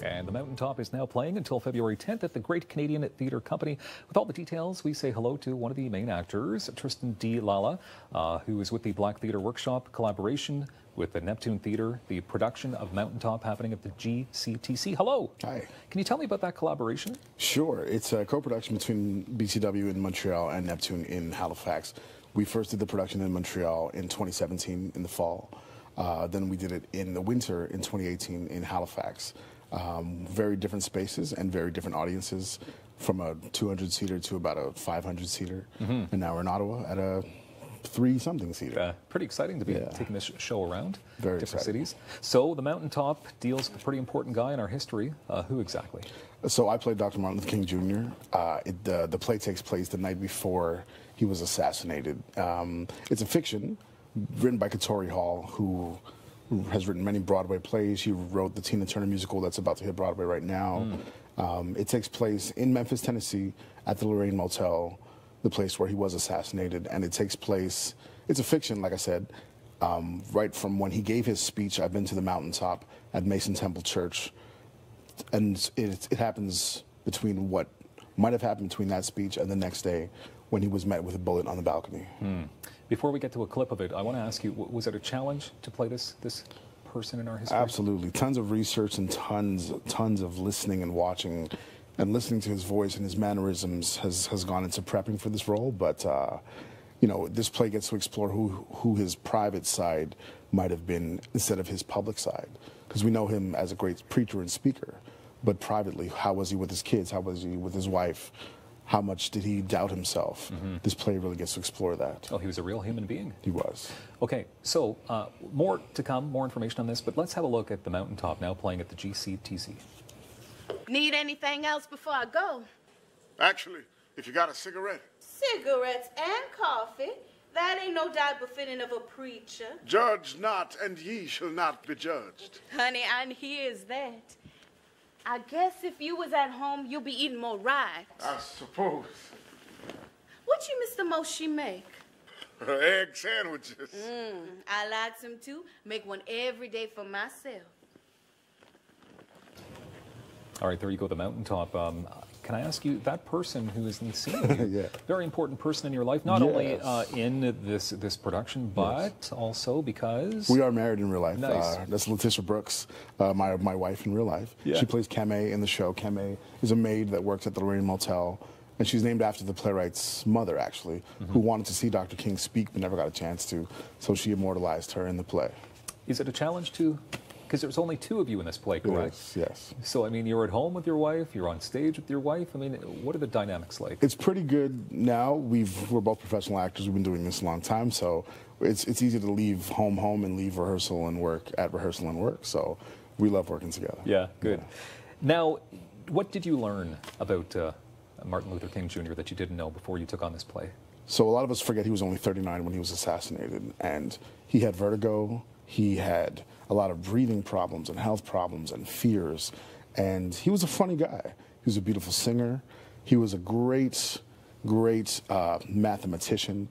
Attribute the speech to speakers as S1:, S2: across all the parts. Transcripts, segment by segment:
S1: And the Mountaintop is now playing until February 10th at the Great Canadian Theatre Company. With all the details, we say hello to one of the main actors, Tristan D, Lalla, who is with the Black Theatre Workshop collaboration with the Neptune Theatre, the production of Mountaintop happening at the GCTC. Hello.
S2: Hi.
S1: Can you tell me about that collaboration?
S2: Sure. It's a co-production between BCW in Montreal and Neptune in Halifax. We first did the production in Montreal in 2017 in the fall. Then we did it in the winter in 2018 in Halifax. Very different spaces and very different audiences, from a 200-seater to about a 500-seater. And now we're in Ottawa at a 3-something seater.
S1: Pretty exciting to be taking this show around
S2: very
S1: different
S2: exciting.
S1: cities. So the Mountaintop deals with a pretty important guy in our history. Who exactly?
S2: So I played Dr. Martin Luther King Jr. The play takes place the night before he was assassinated. It's a fiction written by Katori who has written many Broadway plays. He wrote the Tina Turner musical that's about to hit Broadway right now. It takes place in Memphis, Tennessee, at the Lorraine Motel, the place where he was assassinated. And it takes place, it's a fiction, like I said, right from when he gave his speech, I've been to the Mountaintop at Mason Temple Church. And it happens between what might have happened between that speech and the next day when he was met with a bullet on the balcony.
S1: Before we get to a clip of it, I want to ask you, was it a challenge to play this person in our history?
S2: Absolutely. Tons of research and tons of listening and watching, and listening to his voice and his mannerisms has gone into prepping for this role. But, you know, this play gets to explore who his private side might have been instead of his public side. Because we know him as a great preacher and speaker, but privately, how was he with his kids? How was he with his wife? How much did he doubt himself? This play really gets to explore that.
S1: Oh, he was a real human being.
S2: He was.
S1: Okay, so more to come, more information on this, but let's have a look at the Mountaintop now playing at the GCTC.
S3: Need anything else before I go?
S4: Actually, if you got a cigarette.
S3: Cigarettes and coffee. That ain't no doubt befitting of a preacher.
S4: Judge not, and ye shall not be judged.
S3: Honey, and here's that. I guess if you was at home, you'd be eating more right.
S4: I suppose.
S3: What you miss the most she make?
S4: Egg sandwiches.
S3: I like them too. Make one every day for myself.
S1: All right, there you go, the Mountaintop. Can I ask you, that person who is in the scene, very important person in your life, not only in this production, but also because...
S2: We are married in real life.
S1: Nice.
S2: That's Letitia Brooks, my wife in real life. She plays Keme in the show. Keme is a maid that works at the Lorraine Motel, and she's named after the playwright's mother, actually, who wanted to see Dr. King speak but never got a chance to, so she immortalized her in the play.
S1: Is it a challenge to... Because there's only 2 of you in this play, correct?
S2: Yes.
S1: So, I mean, you're at home with your wife, you're on stage with your wife. I mean, what are the dynamics like?
S2: It's pretty good now. We're both professional actors. We've been doing this a long time, so it's easy to leave home and leave rehearsal and work at rehearsal and work. So we love working together.
S1: Yeah, good. Now, what did you learn about Martin Luther King Jr. that you didn't know before you took on this play?
S2: So a lot of us forget he was only 39 when he was assassinated, and he had vertigo. He had a lot of breathing problems and health problems and fears, and he was a funny guy. He was a beautiful singer. He was a great mathematician.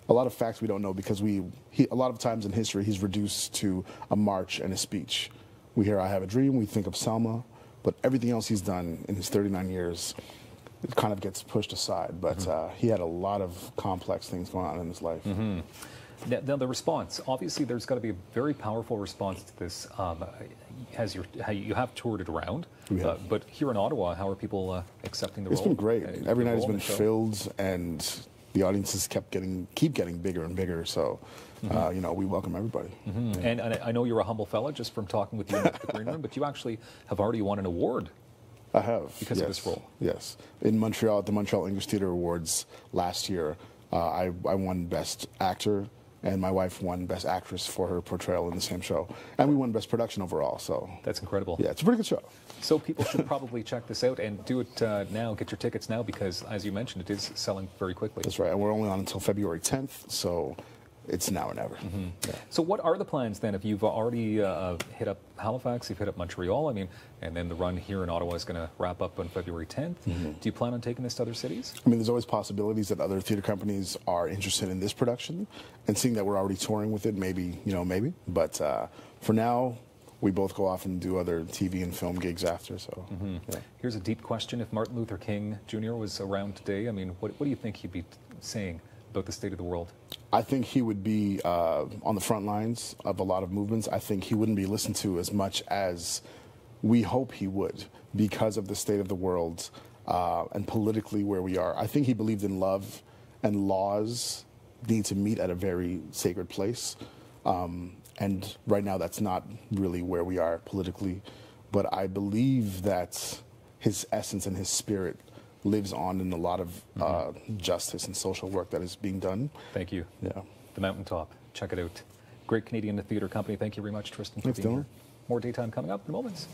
S2: A lot of facts we don't know because a lot of times in history he's reduced to a march and a speech. We hear I Have a Dream, we think of Selma, but everything else he's done in his 39 years, it kind of gets pushed aside. But he had a lot of complex things going on in his life.
S1: Now, the response, obviously there's got to be a very powerful response to this. You have toured it around, but here in Ottawa, how are people accepting the role?
S2: It's been great. Every night has been filled, and the audiences keep getting bigger and bigger, so you know, we welcome everybody.
S1: And I know you're a humble fella just from talking with you in the green room, but you actually have already won an award.
S2: I have.
S1: Because of this role.
S2: Yes. In Montreal, at the Montreal English Theatre Awards last year, I won Best Actor, and my wife won Best Actress for her portrayal in the same show. And we won Best Production overall, so...
S1: That's incredible.
S2: Yeah, it's a pretty good show.
S1: So people should probably check this out and do it now, get your tickets now, because, as you mentioned, it is selling very quickly.
S2: That's right, and we're only on until February 10th, so it's now or never.
S1: So what are the plans then? If you've already hit up Halifax, you've hit up Montreal, I mean, and then the run here in Ottawa is going to wrap up on February 10th. Do you plan on taking this to other cities?
S2: I mean, there's always possibilities that other theater companies are interested in this production, and seeing that we're already touring with it, maybe, you know, maybe. But for now, we both go off and do other TV and film gigs after. So, yeah.
S1: Here's a deep question. If Martin Luther King Jr. was around today, I mean, what do you think he'd be saying about the state of the world?
S2: I think he would be on the front lines of a lot of movements. I think he wouldn't be listened to as much as we hope he would because of the state of the world and politically where we are. I think he believed in love, and laws need to meet at a very sacred place. And right now that's not really where we are politically. But I believe that his essence and his spirit lives on in a lot of justice and social work that is being done.
S1: Thank you.
S2: Yeah.
S1: The Mountaintop. Check it out. Great Canadian Theatre Company. Thank you very much, Tristan, for
S2: Thanks,
S1: being
S2: Dylan.
S1: here. More daytime coming up in moments.